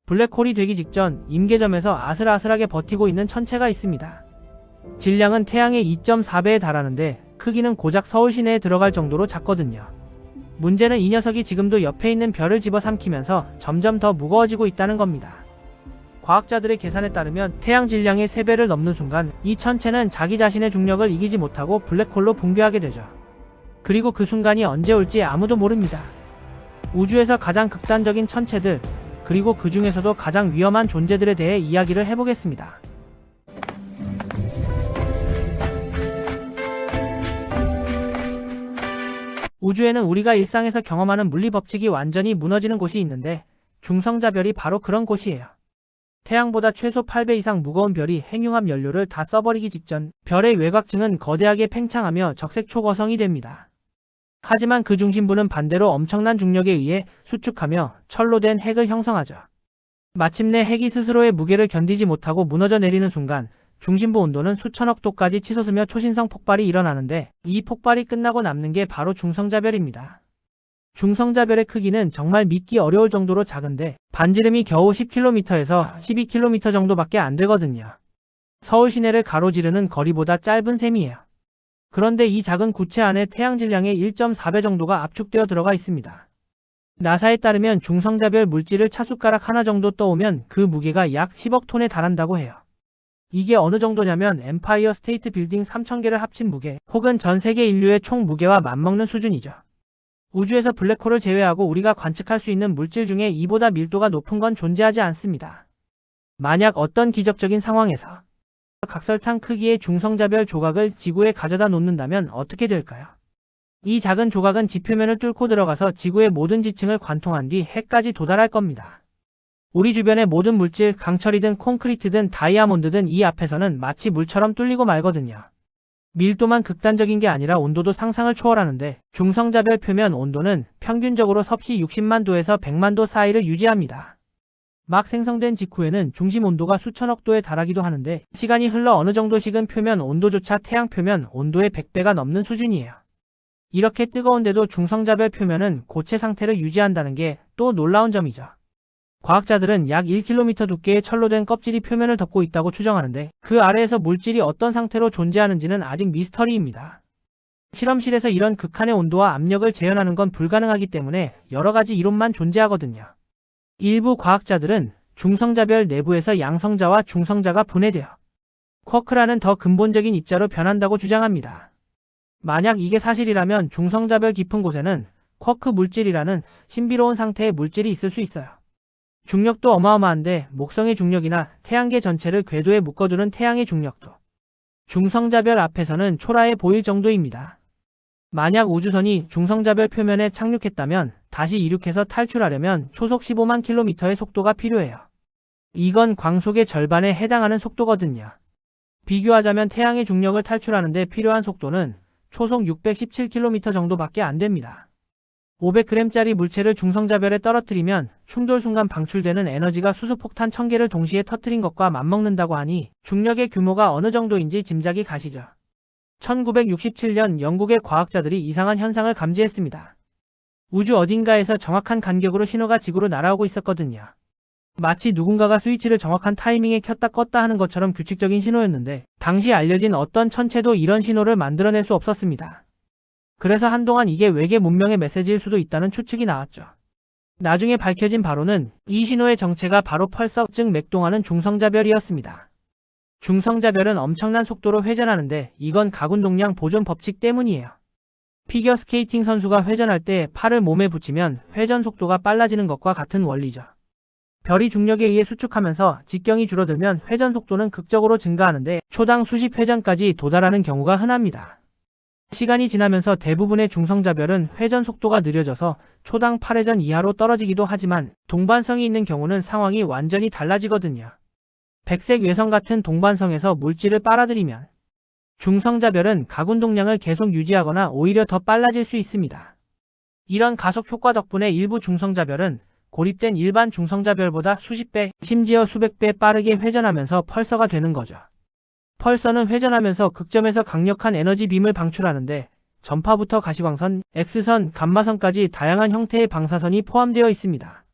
블랙홀이 되기 직전 임계점에서 아슬아슬하게 버티고 있는 천체가 있습니다. 질량은 태양의 2.4배에 달하는데 크기는 고작 서울 시내에 들어갈 정도로 작거든요. 문제는 이 녀석이 지금도 옆에 있는 별을 집어삼키면서 점점 더 무거워지고 있다는 겁니다. 과학자들의 계산에 따르면 태양 질량의 3배를 넘는 순간 이 천체는 자기 자신의 중력을 이기지 못하고 블랙홀로 붕괴하게 되죠. 그리고 그 순간이 언제 올지 아무도 모릅니다. 우주에서 가장 극단적인 천체들, 그리고 그 중에서도 가장 위험한 존재들에 대해 이야기를 해보겠습니다. 우주에는 우리가 일상에서 경험하는 물리 법칙이 완전히 무너지는 곳이 있는데 중성자별이 바로 그런 곳이에요. 태양보다 최소 8배 이상 무거운 별이 핵융합 연료를 다 써버리기 직전 별의 외곽층은 거대하게 팽창하며 적색 초거성이 됩니다. 하지만 그 중심부는 반대로 엄청난 중력에 의해 수축하며 철로 된 핵을 형성하죠. 마침내 핵이 스스로의 무게를 견디지 못하고 무너져 내리는 순간 중심부 온도는 수천억 도까지 치솟으며 초신성 폭발이 일어나는데 이 폭발이 끝나고 남는 게 바로 중성자별입니다. 중성자별의 크기는 정말 믿기 어려울 정도로 작은데 반지름이 겨우 10km에서 12km 정도밖에 안 되거든요. 서울 시내를 가로지르는 거리보다 짧은 셈이에요. 그런데 이 작은 구체 안에 태양 질량의 1.4배 정도가 압축되어 들어가 있습니다. 나사에 따르면 중성자별 물질을 차숟가락 하나 정도 떠오면 그 무게가 약 10억 톤에 달한다고 해요. 이게 어느 정도냐면 엠파이어 스테이트 빌딩 3000개를 합친 무게 혹은 전 세계 인류의 총 무게와 맞먹는 수준이죠. 우주에서 블랙홀을 제외하고 우리가 관측할 수 있는 물질 중에 이보다 밀도가 높은 건 존재하지 않습니다. 만약 어떤 기적적인 상황에서 각설탕 크기의 중성자별 조각을 지구에 가져다 놓는다면 어떻게 될까요? 이 작은 조각은 지표면을 뚫고 들어가서 지구의 모든 지층을 관통한 뒤 해까지 도달할 겁니다. 우리 주변의 모든 물질, 강철이든 콘크리트든 다이아몬드든 이 앞에서는 마치 물처럼 뚫리고 말거든요. 밀도만 극단적인 게 아니라 온도도 상상을 초월하는데 중성자별 표면 온도는 평균적으로 섭씨 60만 도에서 100만 도 사이를 유지합니다. 막 생성된 직후에는 중심 온도가 수천억 도에 달하기도 하는데 시간이 흘러 어느 정도 식은 표면 온도조차 태양 표면 온도의 100배가 넘는 수준이에요. 이렇게 뜨거운데도 중성자별 표면은 고체 상태를 유지한다는 게 또 놀라운 점이죠. 과학자들은 약 1km 두께의 철로 된 껍질이 표면을 덮고 있다고 추정하는데 그 아래에서 물질이 어떤 상태로 존재하는지는 아직 미스터리입니다. 실험실에서 이런 극한의 온도와 압력을 재현하는 건 불가능하기 때문에 여러 가지 이론만 존재하거든요. 일부 과학자들은 중성자별 내부에서 양성자와 중성자가 분해되어 쿼크라는 더 근본적인 입자로 변한다고 주장합니다. 만약 이게 사실이라면 중성자별 깊은 곳에는 쿼크 물질이라는 신비로운 상태의 물질이 있을 수 있어요. 중력도 어마어마한데 목성의 중력이나 태양계 전체를 궤도에 묶어두는 태양의 중력도 중성자별 앞에서는 초라해 보일 정도입니다. 만약 우주선이 중성자별 표면에 착륙했다면 다시 이륙해서 탈출하려면 초속 15만 km의 속도가 필요해요. 이건 광속의 절반에 해당하는 속도거든요. 비교하자면 태양의 중력을 탈출하는데 필요한 속도는 초속 617km 정도밖에 안 됩니다. 500g짜리 물체를 중성자별에 떨어뜨리면 충돌 순간 방출되는 에너지가 수소폭탄 1000개를 동시에 터뜨린 것과 맞먹는다고 하니 중력의 규모가 어느 정도인지 짐작이 가시죠. 1967년 영국의 과학자들이 이상한 현상을 감지했습니다. 우주 어딘가에서 정확한 간격으로 신호가 지구로 날아오고 있었거든요. 마치 누군가가 스위치를 정확한 타이밍에 켰다 껐다 하는 것처럼 규칙적인 신호였는데 당시 알려진 어떤 천체도 이런 신호를 만들어낼 수 없었습니다. 그래서 한동안 이게 외계 문명의 메시지일 수도 있다는 추측이 나왔죠. 나중에 밝혀진 바로는 이 신호의 정체가 바로 펄서, 즉 맥동하는 중성자별이었습니다. 중성자별은 엄청난 속도로 회전하는데 이건 가군동량 보존 법칙 때문이에요. 피겨스케이팅 선수가 회전할 때 팔을 몸에 붙이면 회전 속도가 빨라지는 것과 같은 원리죠. 별이 중력에 의해 수축하면서 직경이 줄어들면 회전 속도는 극적으로 증가하는데 초당 수십 회전까지 도달하는 경우가 흔합니다. 시간이 지나면서 대부분의 중성자별은 회전 속도가 느려져서 초당 8회전 이하로 떨어지기도 하지만 동반성이 있는 경우는 상황이 완전히 달라지거든요. 백색 외성 같은 동반성에서 물질을 빨아들이면 중성자별은 가군동량을 계속 유지하거나 오히려 더 빨라질 수 있습니다. 이런 가속 효과 덕분에 일부 중성자별은 고립된 일반 중성자별보다 수십 배, 심지어 수백 배 빠르게 회전하면서 펄서가 되는 거죠. 펄서는 회전하면서 극점에서 강력한 에너지 빔을 방출하는데 전파부터 가시광선, X선, 감마선까지 다양한 형태의 방사선이 포함되어 있습니다.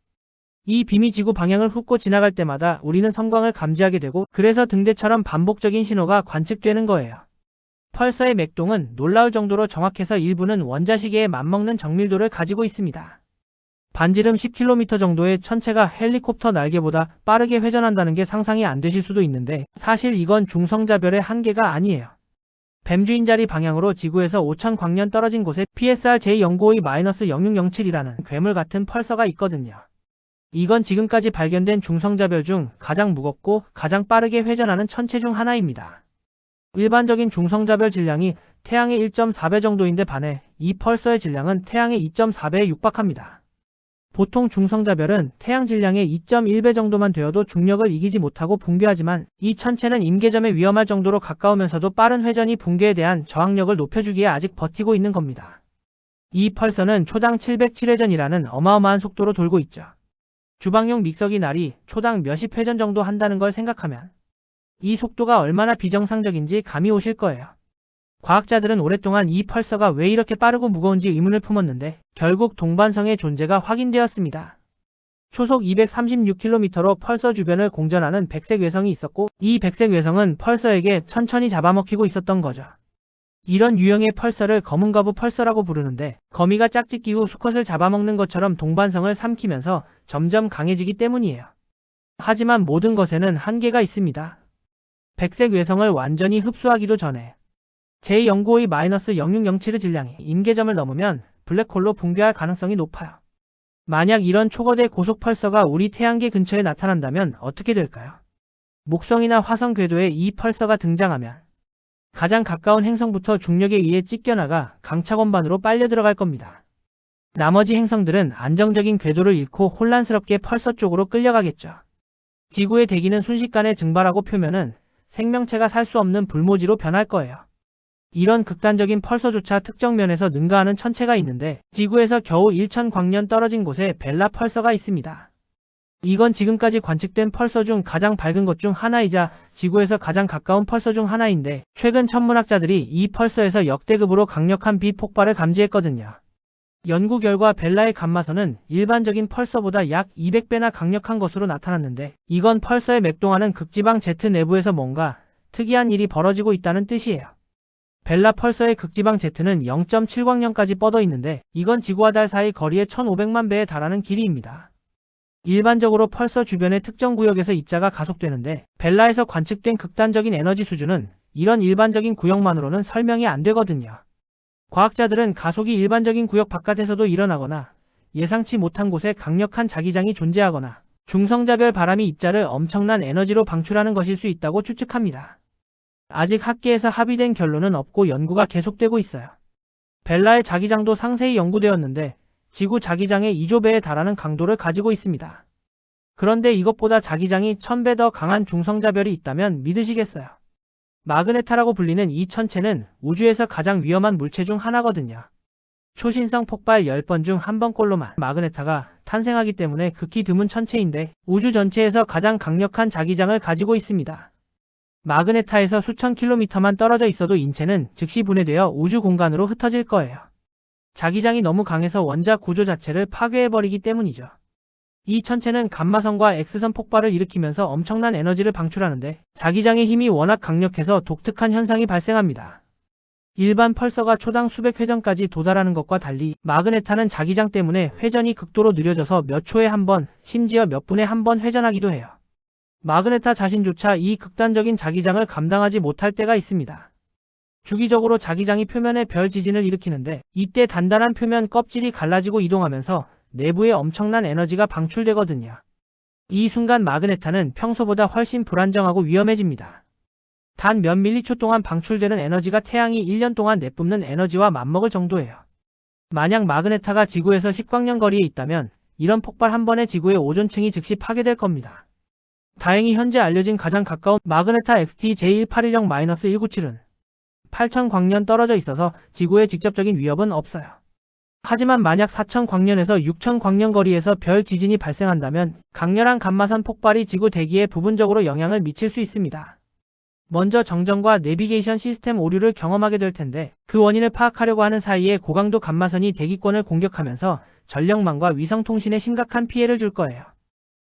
이 빔이 지구 방향을 훑고 지나갈 때마다 우리는 성광을 감지하게 되고, 그래서 등대처럼 반복적인 신호가 관측되는 거예요. 펄서의 맥동은 놀라울 정도로 정확해서 일부는 원자시계에 맞먹는 정밀도를 가지고 있습니다. 반지름 10km 정도의 천체가 헬리콥터 날개보다 빠르게 회전한다는 게 상상이 안 되실 수도 있는데, 사실 이건 중성자별의 한계가 아니에요. 뱀주인자리 방향으로 지구에서 5000광년 떨어진 곳에 PSR J0952-0607이라는 괴물 같은 펄서가 있거든요. 이건 지금까지 발견된 중성자별 중 가장 무겁고 가장 빠르게 회전하는 천체 중 하나입니다. 일반적인 중성자별 질량이 태양의 1.4배 정도인데 반해 이 펄서의 질량은 태양의 2.4배에 육박합니다. 보통 중성자별은 태양 질량의 2.1배 정도만 되어도 중력을 이기지 못하고 붕괴하지만, 이 천체는 임계점에 위험할 정도로 가까우면서도 빠른 회전이 붕괴에 대한 저항력을 높여주기에 아직 버티고 있는 겁니다. 이 펄서는 초당 707회전이라는 어마어마한 속도로 돌고 있죠. 주방용 믹서기 날이 초당 몇십 회전 정도 한다는 걸 생각하면 이 속도가 얼마나 비정상적인지 감이 오실 거예요. 과학자들은 오랫동안 이 펄서가 왜 이렇게 빠르고 무거운지 의문을 품었는데, 결국 동반성의 존재가 확인되었습니다. 초속 236km로 펄서 주변을 공전하는 백색 외성이 있었고, 이 백색 외성은 펄서에게 천천히 잡아먹히고 있었던 거죠. 이런 유형의 펄서를 검은거부 펄서라고 부르는데, 거미가 짝짓기 후 수컷을 잡아먹는 것처럼 동반성을 삼키면서 점점 강해지기 때문이에요. 하지만 모든 것에는 한계가 있습니다. 백색 외성을 완전히 흡수하기도 전에 J0952-0607의 질량이 임계점을 넘으면 블랙홀로 붕괴할 가능성이 높아요. 만약 이런 초거대 고속 펄서가 우리 태양계 근처에 나타난다면 어떻게 될까요? 목성이나 화성 궤도에 이 펄서가 등장하면 가장 가까운 행성부터 중력에 의해 찢겨나가 강차원반으로 빨려 들어갈 겁니다. 나머지 행성들은 안정적인 궤도를 잃고 혼란스럽게 펄서 쪽으로 끌려가겠죠. 지구의 대기는 순식간에 증발하고 표면은 생명체가 살 수 없는 불모지로 변할 거예요. 이런 극단적인 펄서조차 특정 면에서 능가하는 천체가 있는데, 지구에서 겨우 1000광년 떨어진 곳에 벨라 펄서가 있습니다. 이건 지금까지 관측된 펄서 중 가장 밝은 것 중 하나이자 지구에서 가장 가까운 펄서 중 하나인데, 최근 천문학자들이 이 펄서에서 역대급으로 강력한 빛 폭발을 감지했거든요. 연구 결과 벨라의 감마선은 일반적인 펄서보다 약 200배나 강력한 것으로 나타났는데, 이건 펄서에 맥동하는 극지방 Z 내부에서 뭔가 특이한 일이 벌어지고 있다는 뜻이에요. 벨라 펄서의 극지방 Z는 0.7광년까지 뻗어 있는데, 이건 지구와 달 사이 거리의 1500만 배에 달하는 길이입니다. 일반적으로 펄서 주변의 특정 구역에서 입자가 가속되는데, 벨라에서 관측된 극단적인 에너지 수준은 이런 일반적인 구역만으로는 설명이 안 되거든요. 과학자들은 가속이 일반적인 구역 바깥에서도 일어나거나, 예상치 못한 곳에 강력한 자기장이 존재하거나, 중성자별 바람이 입자를 엄청난 에너지로 방출하는 것일 수 있다고 추측합니다. 아직 학계에서 합의된 결론은 없고 연구가 계속되고 있어요. 벨라의 자기장도 상세히 연구되었는데, 지구 자기장의 2조배에 달하는 강도를 가지고 있습니다. 그런데 이것보다 자기장이 1000배 더 강한 중성자별이 있다면 믿으시겠어요? 마그네타라고 불리는 이 천체는 우주에서 가장 위험한 물체 중 하나거든요. 초신성 폭발 10번 중 1번꼴로만 마그네타가 탄생하기 때문에 극히 드문 천체인데, 우주 전체에서 가장 강력한 자기장을 가지고 있습니다. 마그네타에서 수천 킬로미터만 떨어져 있어도 인체는 즉시 분해되어 우주 공간으로 흩어질 거예요. 자기장이 너무 강해서 원자 구조 자체를 파괴해버리기 때문이죠. 이 천체는 감마선과 X선 폭발을 일으키면서 엄청난 에너지를 방출하는데, 자기장의 힘이 워낙 강력해서 독특한 현상이 발생합니다. 일반 펄서가 초당 수백 회전까지 도달하는 것과 달리 마그네타는 자기장 때문에 회전이 극도로 느려져서 몇 초에 한 번, 심지어 몇 분에 한 번 회전하기도 해요. 마그네타 자신조차 이 극단적인 자기장을 감당하지 못할 때가 있습니다. 주기적으로 자기장이 표면에 별 지진을 일으키는데, 이때 단단한 표면 껍질이 갈라지고 이동하면서 내부에 엄청난 에너지가 방출되거든요. 이 순간 마그네타는 평소보다 훨씬 불안정하고 위험해집니다. 단 몇 밀리초 동안 방출되는 에너지가 태양이 1년 동안 내뿜는 에너지와 맞먹을 정도예요. 만약 마그네타가 지구에서 10광년 거리에 있다면 이런 폭발 한 번에 지구의 오존층이 즉시 파괴될 겁니다. 다행히 현재 알려진 가장 가까운 마그네타 XT J1810-197은 8000광년 떨어져 있어서 지구에 직접적인 위협은 없어요. 하지만 만약 4000광년에서 6000광년 거리에서 별 지진이 발생한다면 강렬한 감마선 폭발이 지구 대기에 부분적으로 영향을 미칠 수 있습니다. 먼저 정전과 내비게이션 시스템 오류를 경험하게 될 텐데, 그 원인을 파악하려고 하는 사이에 고강도 감마선이 대기권을 공격하면서 전력망과 위성통신에 심각한 피해를 줄 거예요.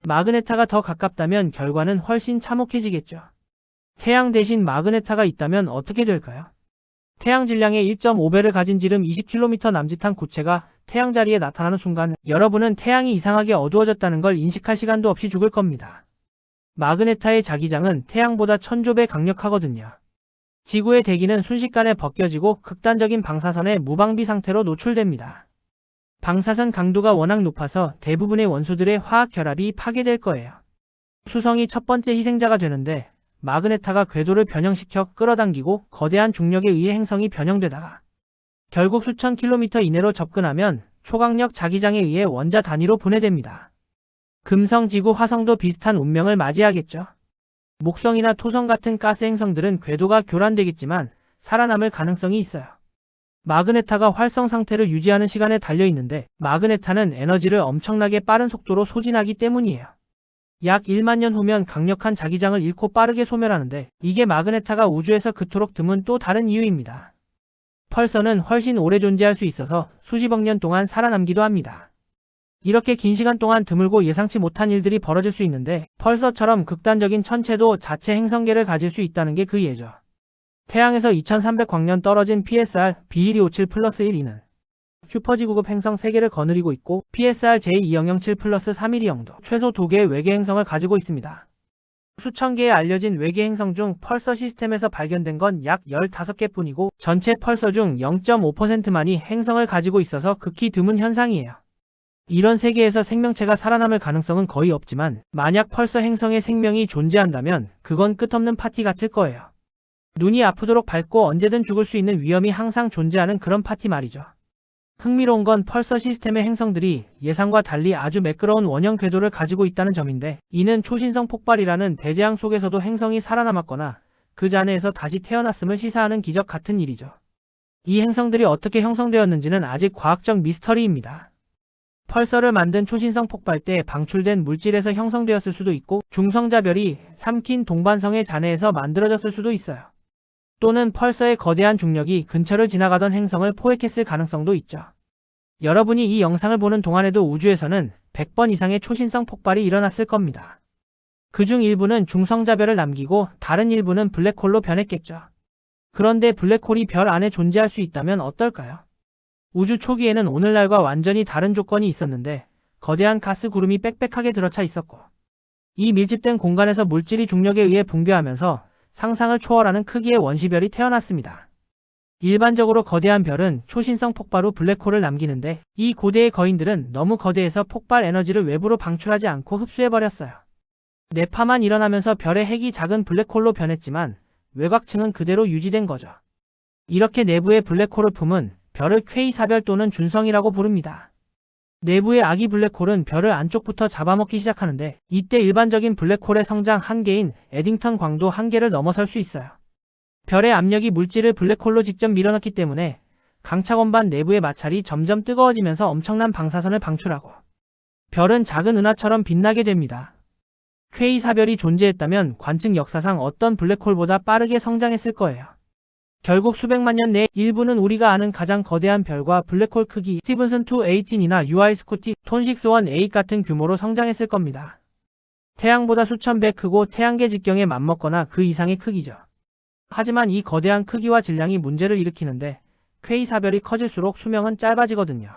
마그네타가 더 가깝다면 결과는 훨씬 참혹해지겠죠. 태양 대신 마그네타가 있다면 어떻게 될까요? 태양 질량의 1.5배를 가진 지름 20km 남짓한 고체가 태양 자리에 나타나는 순간 여러분은 태양이 이상하게 어두워졌다는 걸 인식할 시간도 없이 죽을 겁니다. 마그네타의 자기장은 태양보다 1000조 배 강력하거든요. 지구의 대기는 순식간에 벗겨지고 극단적인 방사선의 무방비 상태로 노출됩니다. 방사선 강도가 워낙 높아서 대부분의 원소들의 화학 결합이 파괴될 거예요. 수성이 첫 번째 희생자가 되는데 마그네타가 궤도를 변형시켜 끌어당기고 거대한 중력에 의해 행성이 변형되다가 결국 수천 킬로미터 이내로 접근하면 초강력 자기장에 의해 원자 단위로 분해됩니다. 금성, 지구, 화성도 비슷한 운명을 맞이하겠죠. 목성이나 토성 같은 가스 행성들은 궤도가 교란되겠지만 살아남을 가능성이 있어요. 마그네타가 활성 상태를 유지하는 시간에 달려있는데 마그네타는 에너지를 엄청나게 빠른 속도로 소진하기 때문이에요. 약 1만 년 후면 강력한 자기장을 잃고 빠르게 소멸하는데 이게 마그네타가 우주에서 그토록 드문 또 다른 이유입니다. 펄서는 훨씬 오래 존재할 수 있어서 수십억 년 동안 살아남기도 합니다. 이렇게 긴 시간 동안 드물고 예상치 못한 일들이 벌어질 수 있는데 펄서처럼 극단적인 천체도 자체 행성계를 가질 수 있다는 게 그 예죠. 태양에서 2300광년 떨어진 PSR B1257+1E는 슈퍼지구급 행성 3개를 거느리고 있고 PSR J2007+312형도 최소 2개의 외계 행성을 가지고 있습니다. 수천 개의 알려진 외계 행성 중 펄서 시스템에서 발견된 건 약 15개뿐이고 전체 펄서 중 0.5%만이 행성을 가지고 있어서 극히 드문 현상이에요. 이런 세계에서 생명체가 살아남을 가능성은 거의 없지만 만약 펄서 행성에 생명이 존재한다면 그건 끝없는 파티 같을 거예요. 눈이 아프도록 밝고 언제든 죽을 수 있는 위험이 항상 존재하는 그런 파티 말이죠. 흥미로운 건 펄서 시스템의 행성들이 예상과 달리 아주 매끄러운 원형 궤도를 가지고 있다는 점인데 이는 초신성 폭발이라는 대재앙 속에서도 행성이 살아남았거나 그 잔해에서 다시 태어났음을 시사하는 기적 같은 일이죠. 이 행성들이 어떻게 형성되었는지는 아직 과학적 미스터리입니다. 펄서를 만든 초신성 폭발 때 방출된 물질에서 형성되었을 수도 있고 중성자별이 삼킨 동반성의 잔해에서 만들어졌을 수도 있어요. 또는 펄서의 거대한 중력이 근처를 지나가던 행성을 포획했을 가능성도 있죠. 여러분이 이 영상을 보는 동안에도 우주에서는 100번 이상의 초신성 폭발이 일어났을 겁니다. 그중 일부는 중성자별을 남기고 다른 일부는 블랙홀로 변했겠죠. 그런데 블랙홀이 별 안에 존재할 수 있다면 어떨까요? 우주 초기에는 오늘날과 완전히 다른 조건이 있었는데 거대한 가스 구름이 빽빽하게 들어차 있었고 이 밀집된 공간에서 물질이 중력에 의해 붕괴하면서 상상을 초월하는 크기의 원시별이 태어났습니다. 일반적으로 거대한 별은 초신성 폭발 후 블랙홀을 남기는데 이 고대의 거인들은 너무 거대해서 폭발 에너지를 외부로 방출하지 않고 흡수해버렸어요. 내파만 일어나면서 별의 핵이 작은 블랙홀로 변했지만 외곽층은 그대로 유지된 거죠. 이렇게 내부의 블랙홀을 품은 별을 퀘이사별 또는 준성이라고 부릅니다. 내부의 아기 블랙홀은 별을 안쪽부터 잡아먹기 시작하는데 이때 일반적인 블랙홀의 성장 한계인 에딩턴 광도 한계를 넘어설 수 있어요. 별의 압력이 물질을 블랙홀로 직접 밀어넣기 때문에 강차원반 내부의 마찰이 점점 뜨거워지면서 엄청난 방사선을 방출하고 별은 작은 은하처럼 빛나게 됩니다. 퀘이사별이 존재했다면 관측 역사상 어떤 블랙홀보다 빠르게 성장했을 거예요. 결국 수백만 년 내 일부는 우리가 아는 가장 거대한 별과 블랙홀 크기 스티븐슨 218이나 UI 스코티 톤618 같은 규모로 성장했을 겁니다. 태양보다 수천 배 크고 태양계 직경에 맞먹거나 그 이상의 크기죠. 하지만 이 거대한 크기와 질량이 문제를 일으키는데 퀘이사별이 커질수록 수명은 짧아지거든요.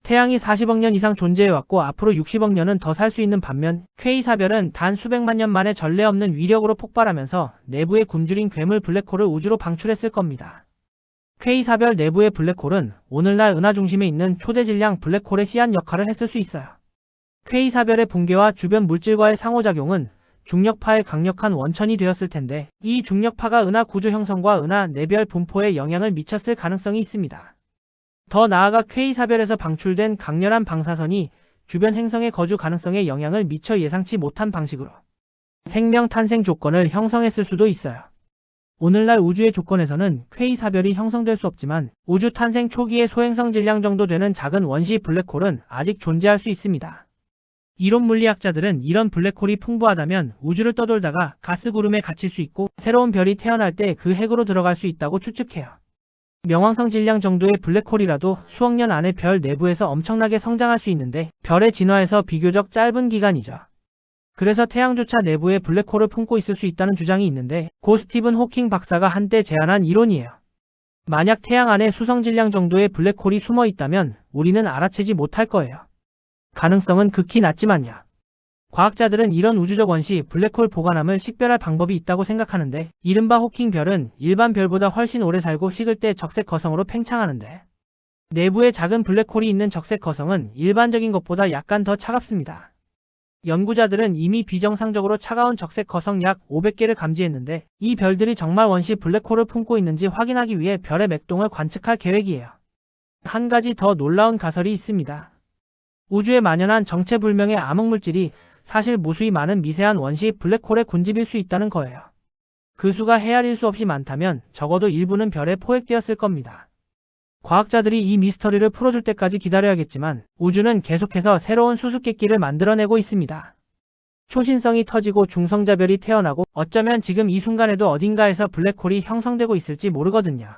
태양이 40억 년 이상 존재해왔고 앞으로 60억 년은 더 살 수 있는 반면 퀘이사별은 단 수백만 년 만에 전례 없는 위력으로 폭발하면서 내부에 굶주린 괴물 블랙홀을 우주로 방출했을 겁니다. 퀘이사별 내부의 블랙홀은 오늘날 은하 중심에 있는 초대 질량 블랙홀의 씨앗 역할을 했을 수 있어요. 퀘이사별의 붕괴와 주변 물질과의 상호작용은 중력파의 강력한 원천이 되었을 텐데 이 중력파가 은하 구조 형성과 은하 내별 분포에 영향을 미쳤을 가능성이 있습니다. 더 나아가 퀘이사별에서 방출된 강렬한 방사선이 주변 행성의 거주 가능성에 영향을 미쳐 예상치 못한 방식으로 생명 탄생 조건을 형성했을 수도 있어요. 오늘날 우주의 조건에서는 퀘이사별이 형성될 수 없지만 우주 탄생 초기의 소행성 질량 정도 되는 작은 원시 블랙홀은 아직 존재할 수 있습니다. 이론 물리학자들은 이런 블랙홀이 풍부하다면 우주를 떠돌다가 가스 구름에 갇힐 수 있고 새로운 별이 태어날 때 그 핵으로 들어갈 수 있다고 추측해요. 명왕성 질량 정도의 블랙홀이라도 수억 년 안에 별 내부에서 엄청나게 성장할 수 있는데 별의 진화에서 비교적 짧은 기간이죠. 그래서 태양조차 내부에 블랙홀을 품고 있을 수 있다는 주장이 있는데 고 스티븐 호킹 박사가 한때 제안한 이론이에요. 만약 태양 안에 수성 질량 정도의 블랙홀이 숨어 있다면 우리는 알아채지 못할 거예요. 가능성은 극히 낮지만요. 과학자들은 이런 우주적 원시 블랙홀 보관함을 식별할 방법이 있다고 생각하는데 이른바 호킹 별은 일반 별보다 훨씬 오래 살고 식을 때 적색 거성으로 팽창하는데 내부에 작은 블랙홀이 있는 적색 거성은 일반적인 것보다 약간 더 차갑습니다. 연구자들은 이미 비정상적으로 차가운 적색 거성 약 500개를 감지했는데 이 별들이 정말 원시 블랙홀을 품고 있는지 확인하기 위해 별의 맥동을 관측할 계획이에요. 한 가지 더 놀라운 가설이 있습니다. 우주에 만연한 정체불명의 암흑물질이 사실 무수히 많은 미세한 원시 블랙홀의 군집일 수 있다는 거예요. 그 수가 헤아릴 수 없이 많다면 적어도 일부는 별에 포획되었을 겁니다. 과학자들이 이 미스터리를 풀어줄 때까지 기다려야겠지만 우주는 계속해서 새로운 수수께끼를 만들어내고 있습니다. 초신성이 터지고 중성자별이 태어나고 어쩌면 지금 이 순간에도 어딘가에서 블랙홀이 형성되고 있을지 모르거든요.